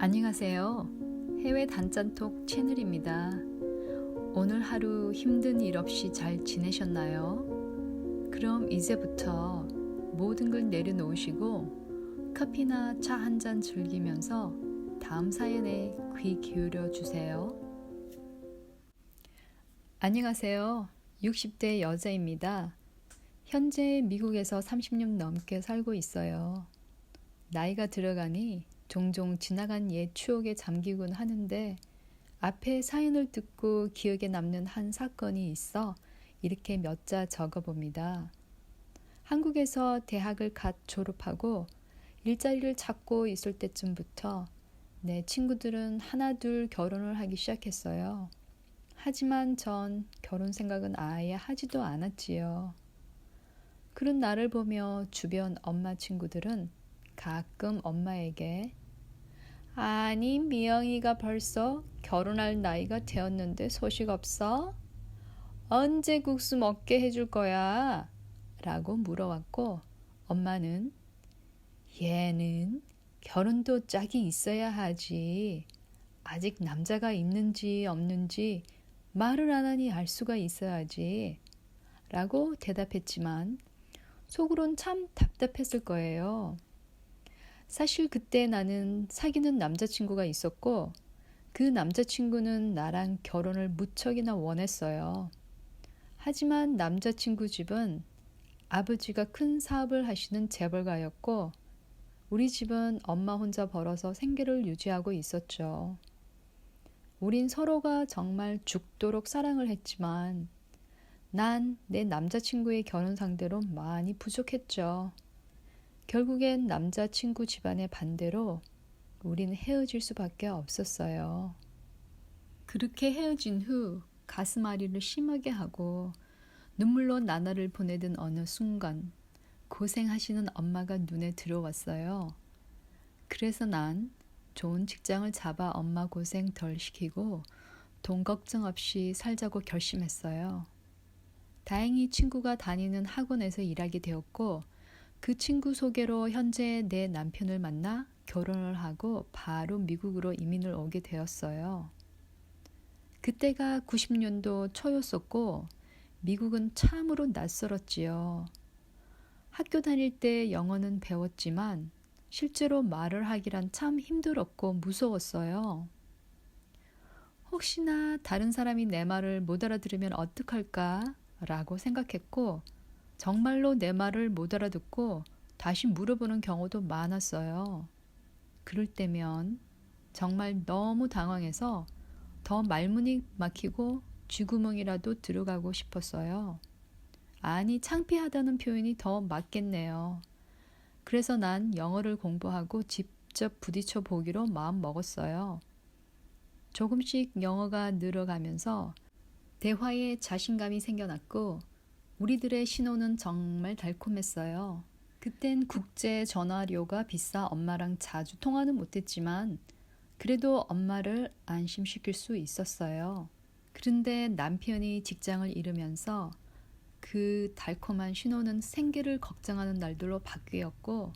안녕하세요. 해외 단짠톡 채널입니다. 오늘 하루 힘든 일 없이 잘 지내셨나요? 그럼 이제부터 모든 걸 내려놓으시고 커피나 차 한 잔 즐기면서 다음 사연에 귀 기울여 주세요. 안녕하세요. 60대 여자입니다. 현재 미국에서 30년 넘게 살고 있어요. 나이가 들어가니 종종 지나간 옛 추억에 잠기곤 하는데 앞에 사연을 듣고 기억에 남는 한 사건이 있어 이렇게 몇 자 적어봅니다. 한국에서 대학을 갓 졸업하고 일자리를 찾고 있을 때쯤부터 내 친구들은 하나둘 결혼을 하기 시작했어요. 하지만 전 결혼 생각은 아예 하지도 않았지요. 그런 나를 보며 주변 엄마 친구들은 가끔 엄마에게 아니 미영이가 벌써 결혼할 나이가 되었는데 소식 없어? 언제 국수 먹게 해줄 거야? 라고 물어왔고 엄마는 얘는 결혼도 짝이 있어야 하지. 아직 남자가 있는지 없는지 말을 안 하니 알 수가 있어야지. 라고 대답했지만 속으론 참 답답했을 거예요. 사실 그때 나는 사귀는 남자친구가 있었고 그 남자친구는 나랑 결혼을 무척이나 원했어요. 하지만 남자친구 집은 아버지가 큰 사업을 하시는 재벌가였고 우리 집은 엄마 혼자 벌어서 생계를 유지하고 있었죠. 우린 서로가 정말 죽도록 사랑을 했지만 난 내 남자친구의 결혼 상대로 많이 부족했죠. 결국엔 남자친구 집안의 반대로 우린 헤어질 수밖에 없었어요. 그렇게 헤어진 후 가슴앓이를 심하게 하고 눈물로 나날을 보내던 어느 순간 고생하시는 엄마가 눈에 들어왔어요. 그래서 난 좋은 직장을 잡아 엄마 고생 덜 시키고 돈 걱정 없이 살자고 결심했어요. 다행히 친구가 다니는 학원에서 일하게 되었고 그 친구 소개로 현재 내 남편을 만나 결혼을 하고 바로 미국으로 이민을 오게 되었어요. 그때가 90년도 초였었고 미국은 참으로 낯설었지요. 학교 다닐 때 영어는 배웠지만 실제로 말을 하기란 참 힘들었고 무서웠어요. 혹시나 다른 사람이 내 말을 못 알아들으면 어떡할까? 라고 생각했고 정말로 내 말을 못 알아듣고 다시 물어보는 경우도 많았어요. 그럴 때면 정말 너무 당황해서 더 말문이 막히고 쥐구멍이라도 들어가고 싶었어요. 아니, 창피하다는 표현이 더 맞겠네요. 그래서 난 영어를 공부하고 직접 부딪혀 보기로 마음 먹었어요. 조금씩 영어가 늘어가면서 대화에 자신감이 생겨났고 우리들의 신호는 정말 달콤했어요. 그땐 국제 전화료가 비싸 엄마랑 자주 통화는 못했지만 그래도 엄마를 안심시킬 수 있었어요. 그런데 남편이 직장을 잃으면서 그 달콤한 신호는 생계를 걱정하는 날들로 바뀌었고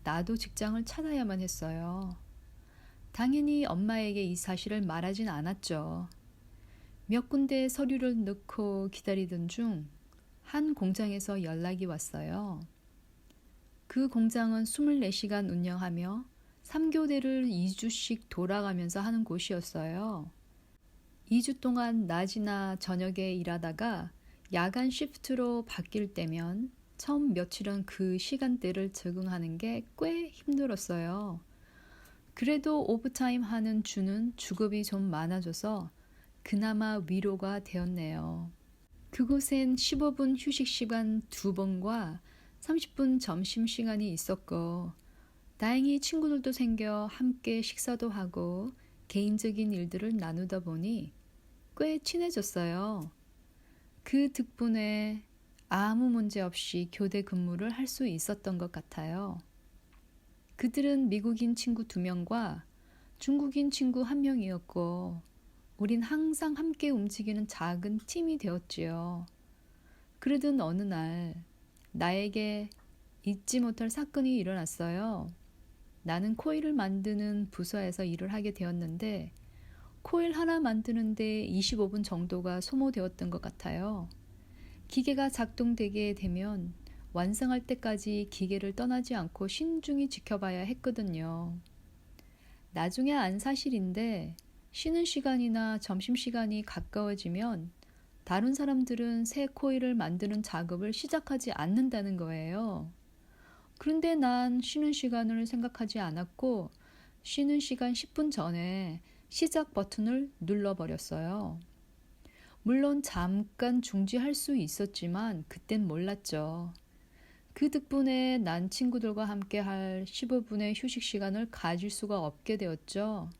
나도 직장을 찾아야만 했어요. 당연히 엄마에게 이 사실을 말하진 않았죠. 몇 군데 서류를 넣고 기다리던 중 한 공장에서 연락이 왔어요. 그 공장은 24시간 운영하며 3교대를 2주씩 돌아가면서 하는 곳이었어요. 2주 동안 낮이나 저녁에 일하다가 야간 시프트로 바뀔 때면 처음 며칠은 그 시간대를 적응하는 게 꽤 힘들었어요. 그래도 오버타임 하는 주는 주급이 좀 많아져서 그나마 위로가 되었네요. 그곳엔 15분 휴식 시간 2번과 30분 점심시간이 있었고 다행히 친구들도 생겨 함께 식사도 하고 개인적인 일들을 나누다 보니 꽤 친해졌어요. 그 덕분에 아무 문제 없이 교대 근무를 할 수 있었던 것 같아요. 그들은 미국인 친구 2명과 중국인 친구 1명이었고 우린 항상 함께 움직이는 작은 팀이 되었지요. 그러던 어느 날 나에게 잊지 못할 사건이 일어났어요. 나는 코일을 만드는 부서에서 일을 하게 되었는데 코일 하나 만드는데 25분 정도가 소모되었던 것 같아요. 기계가 작동되게 되면 완성할 때까지 기계를 떠나지 않고 신중히 지켜봐야 했거든요. 나중에 안 사실인데 쉬는 시간이나 점심시간이 가까워지면 다른 사람들은 새 코일을 만드는 작업을 시작하지 않는다는 거예요. 그런데 난 쉬는 시간을 생각하지 않았고 쉬는 시간 10분 전에 시작 버튼을 눌러버렸어요. 물론 잠깐 중지할 수 있었지만 그땐 몰랐죠. 그 덕분에 난 친구들과 함께 할 15분의 휴식 시간을 가질 수가 없게 되었죠.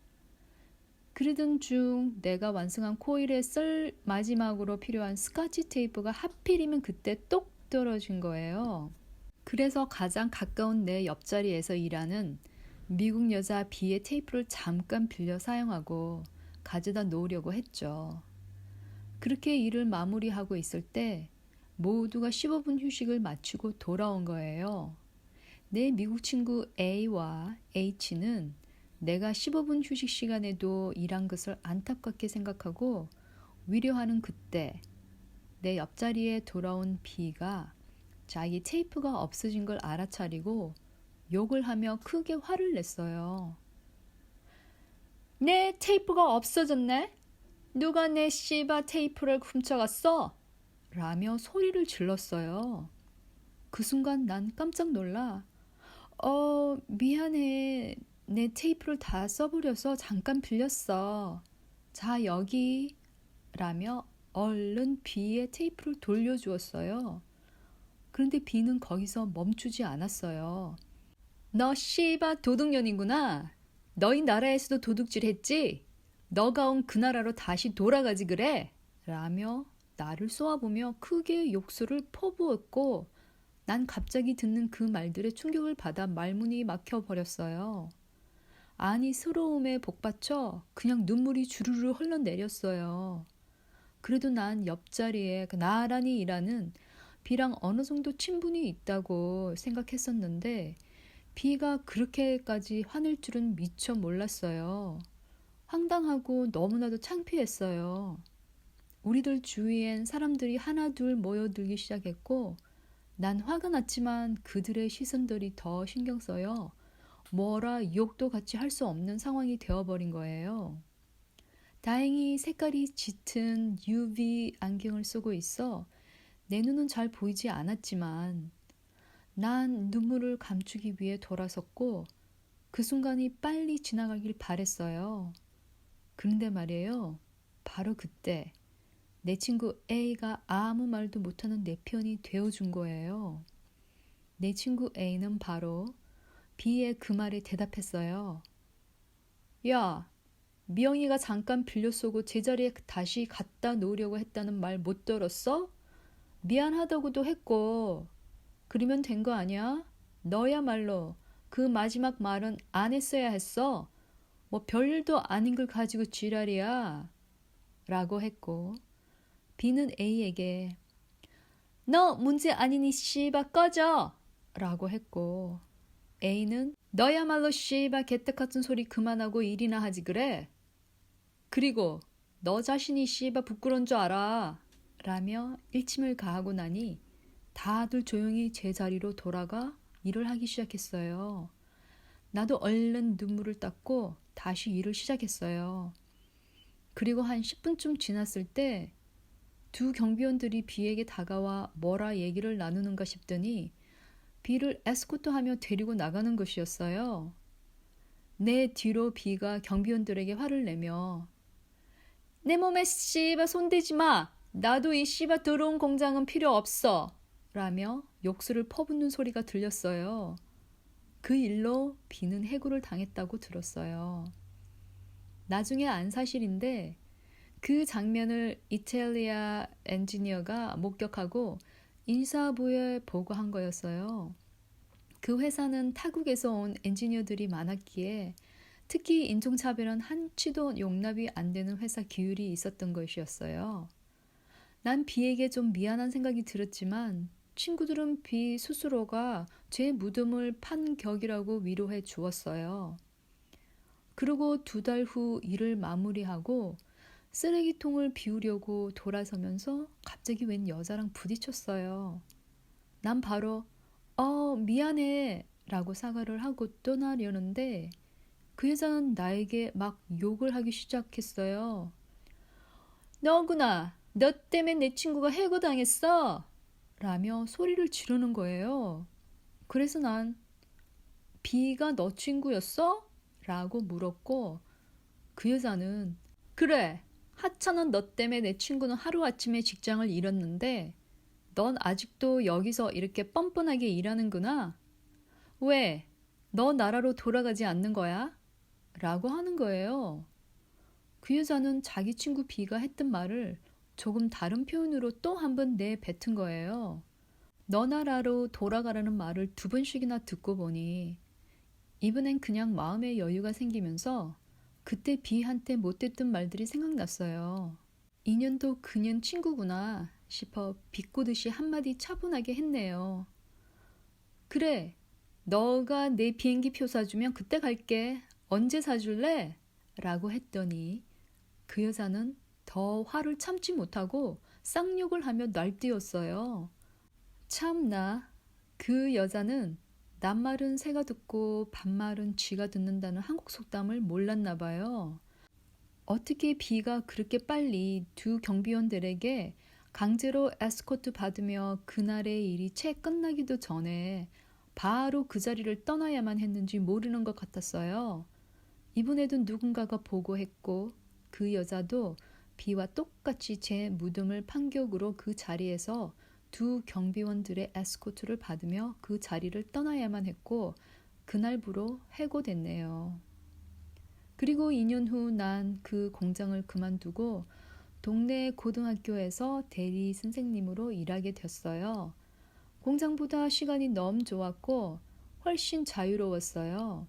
그러던 중 내가 완성한 코일에 쓸 마지막으로 필요한 스카치 테이프가 하필이면 그때 똑 떨어진 거예요. 그래서 가장 가까운 내 옆자리에서 일하는 미국 여자 B의 테이프를 잠깐 빌려 사용하고 가져다 놓으려고 했죠. 그렇게 일을 마무리하고 있을 때 모두가 15분 휴식을 마치고 돌아온 거예요. 내 미국 친구 A와 H는 내가 15분 휴식 시간에도 일한 것을 안타깝게 생각하고 위로하는 그때 내 옆자리에 돌아온 B가 자기 테이프가 없어진 걸 알아차리고 욕을 하며 크게 화를 냈어요. 내 테이프가 없어졌네? 누가 내 씨바 테이프를 훔쳐갔어? 라며 소리를 질렀어요. 그 순간 난 깜짝 놀라 미안해. 내 테이프를 다 써버려서 잠깐 빌렸어. 자, 여기. 라며 얼른 B의 테이프를 돌려주었어요. 그런데 B는 거기서 멈추지 않았어요. 너 씨바 도둑년이구나. 너희 나라에서도 도둑질 했지? 너가 온 그 나라로 다시 돌아가지 그래? 라며 나를 쏘아보며 크게 욕설을 퍼부었고 난 갑자기 듣는 그 말들에 충격을 받아 말문이 막혀버렸어요. 아니, 서러움에 복받쳐 그냥 눈물이 주르르 흘러내렸어요. 그래도 난 옆자리에 나란히 일하는 B랑 어느 정도 친분이 있다고 생각했었는데 B가 그렇게까지 화낼 줄은 미처 몰랐어요. 황당하고 너무나도 창피했어요. 우리들 주위엔 사람들이 하나둘 모여들기 시작했고 난 화가 났지만 그들의 시선들이 더 신경 써요. 뭐라 욕도 같이 할 수 없는 상황이 되어버린 거예요. 다행히 색깔이 짙은 UV 안경을 쓰고 있어 내 눈은 잘 보이지 않았지만 난 눈물을 감추기 위해 돌아섰고 그 순간이 빨리 지나가길 바랬어요. 그런데 말이에요. 바로 그때 내 친구 A가 아무 말도 못하는 내 편이 되어준 거예요. 내 친구 A는 바로 B의 그 말에 대답했어요. 야, 미영이가 잠깐 빌려 쓰고 제자리에 다시 갖다 놓으려고 했다는 말 못 들었어? 미안하다고도 했고 그러면 된 거 아니야? 너야말로 그 마지막 말은 안 했어야 했어. 뭐 별일도 아닌 걸 가지고 지랄이야. 라고 했고 B는 A에게 너 문제 아니니 씨바 꺼져! 라고 했고 A는 너야말로 씨바 개떡 같은 소리 그만하고 일이나 하지 그래? 그리고 너 자신이 씨바 부끄러운 줄 알아. 라며 일침을 가하고 나니 다들 조용히 제자리로 돌아가 일을 하기 시작했어요. 나도 얼른 눈물을 닦고 다시 일을 시작했어요. 그리고 한 10분쯤 지났을 때 두 경비원들이 B에게 다가와 뭐라 얘기를 나누는가 싶더니 B를 에스코트하며 데리고 나가는 것이었어요. 내 뒤로 B가 경비원들에게 화를 내며 내 몸에 씨바 손대지 마! 나도 이 씨바 더러운 공장은 필요 없어! 라며 욕설을 퍼붓는 소리가 들렸어요. 그 일로 B는 해고를 당했다고 들었어요. 나중에 안 사실인데 그 장면을 이탈리아 엔지니어가 목격하고 인사부에 보고한 거였어요. 그 회사는 타국에서 온 엔지니어들이 많았기에 특히 인종차별은 한치도 용납이 안 되는 회사 기율이 있었던 것이었어요. 난 B에게 좀 미안한 생각이 들었지만 친구들은 B 스스로가 제 무덤을 판 격이라고 위로해 주었어요. 그리고 2달 후 일을 마무리하고 쓰레기통을 비우려고 돌아서면서 갑자기 웬 여자랑 부딪혔어요. 난 바로 미안해 라고 사과를 하고 떠나려는데 그 여자는 나에게 막 욕을 하기 시작했어요. 너구나. 너 때문에 내 친구가 해고당했어. 라며 소리를 지르는 거예요. 그래서 난 B가 너 친구였어? 라고 물었고 그 여자는 그래. 하찮은 너 때문에 내 친구는 하루아침에 직장을 잃었는데 넌 아직도 여기서 이렇게 뻔뻔하게 일하는구나. 왜? 너 나라로 돌아가지 않는 거야? 라고 하는 거예요. 그 여자는 자기 친구 B가 했던 말을 조금 다른 표현으로 또 한 번 내뱉은 거예요. 너 나라로 돌아가라는 말을 2번씩이나 듣고 보니 이번엔 그냥 마음의 여유가 생기면서 그때 B한테 못했던 말들이 생각났어요. 인연도 그냥 친구구나 싶어 비꼬듯이 한마디 차분하게 했네요. 그래, 너가 내 비행기 표 사주면 그때 갈게. 언제 사줄래? 라고 했더니 그 여자는 더 화를 참지 못하고 쌍욕을 하며 날뛰었어요. 참나, 그 여자는 낱말은 새가 듣고 반말은 쥐가 듣는다는 한국 속담을 몰랐나 봐요. 어떻게 B가 그렇게 빨리 2 경비원들에게 강제로 에스코트 받으며 그날의 일이 채 끝나기도 전에 바로 그 자리를 떠나야만 했는지 모르는 것 같았어요. 이번에도 누군가가 보고했고 그 여자도 B와 똑같이 제 무덤을 판격으로 그 자리에서 2 경비원들의 에스코트를 받으며 그 자리를 떠나야만 했고 그날부로 해고됐네요. 그리고 2년 후 난 그 공장을 그만두고 동네 고등학교에서 대리 선생님으로 일하게 됐어요. 공장보다 시간이 너무 좋았고 훨씬 자유로웠어요.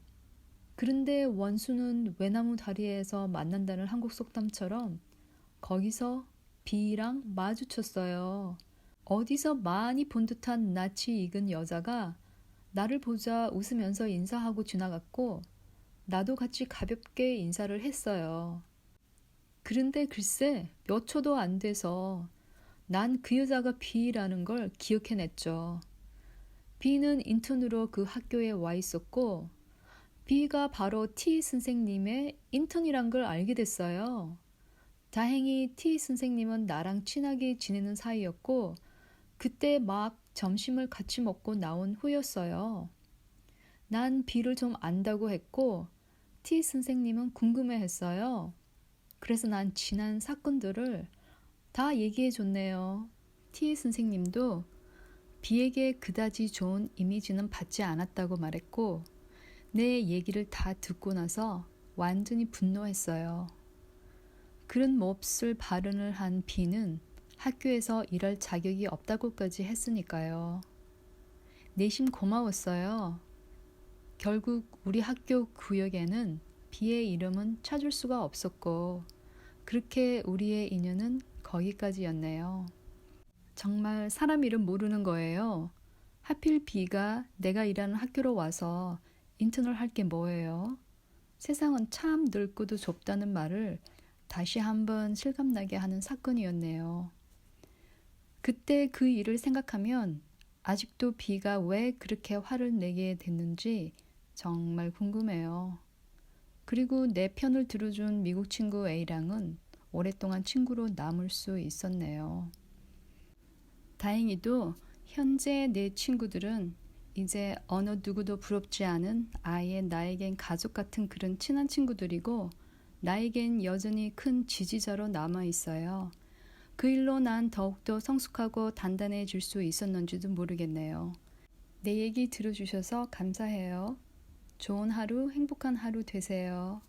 그런데 원수는 외나무 다리에서 만난다는 한국 속담처럼 거기서 B랑 마주쳤어요. 어디서 많이 본 듯한 낯이 익은 여자가 나를 보자 웃으면서 인사하고 지나갔고 나도 같이 가볍게 인사를 했어요. 그런데 글쎄 몇 초도 안 돼서 난 그 여자가 B라는 걸 기억해냈죠. B는 인턴으로 그 학교에 와 있었고 B가 바로 T 선생님의 인턴이란 걸 알게 됐어요. 다행히 T 선생님은 나랑 친하게 지내는 사이였고 그때 막 점심을 같이 먹고 나온 후였어요. 난 B를 좀 안다고 했고 T 선생님은 궁금해했어요. 그래서 난 지난 사건들을 다 얘기해줬네요. T 선생님도 B에게 그다지 좋은 이미지는 받지 않았다고 말했고 내 얘기를 다 듣고 나서 완전히 분노했어요. 그런 몹쓸 발언을 한 B는 학교에서 일할 자격이 없다고까지 했으니까요. 내심 고마웠어요. 결국 우리 학교 구역에는 B의 이름은 찾을 수가 없었고 그렇게 우리의 인연은 거기까지였네요. 정말 사람 이름 모르는 거예요. 하필 B가 내가 일하는 학교로 와서 인턴을 할 게 뭐예요? 세상은 참 넓고도 좁다는 말을 다시 한번 실감나게 하는 사건이었네요. 그때 그 일을 생각하면 아직도 B가 왜 그렇게 화를 내게 됐는지 정말 궁금해요. 그리고 내 편을 들어준 미국 친구 A랑은 오랫동안 친구로 남을 수 있었네요. 다행히도 현재 내 친구들은 이제 어느 누구도 부럽지 않은 아예 나에겐 가족 같은 그런 친한 친구들이고 나에겐 여전히 큰 지지자로 남아있어요. 그 일로 난 더욱더 성숙하고 단단해질 수 있었는지도 모르겠네요. 내 얘기 들어주셔서 감사해요. 좋은 하루, 행복한 하루 되세요.